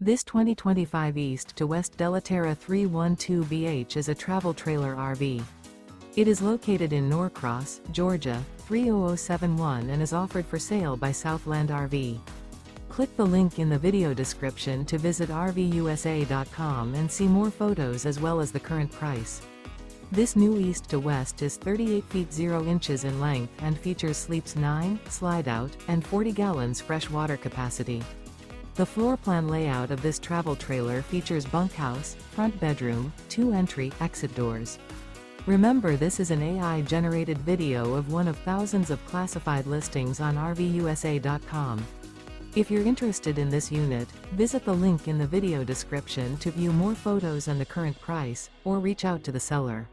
This 2025 East to West Della Terra 312BH is a travel trailer RV. It is located in Norcross, Georgia, 30071 and is offered for sale by Southland RV. Click the link in the video description to visit RVUSA.com and see more photos as well as the current price. This new East to West is 38 feet 0 inches in length and features sleeps 9, slide-out, and 40 gallons fresh water capacity. The floor plan layout of this travel trailer features bunkhouse, front bedroom, 2 entry/exit doors. Remember, this is an AI-generated video of one of thousands of classified listings on RVUSA.com. If you're interested in this unit, visit the link in the video description to view more photos and the current price, or reach out to the seller.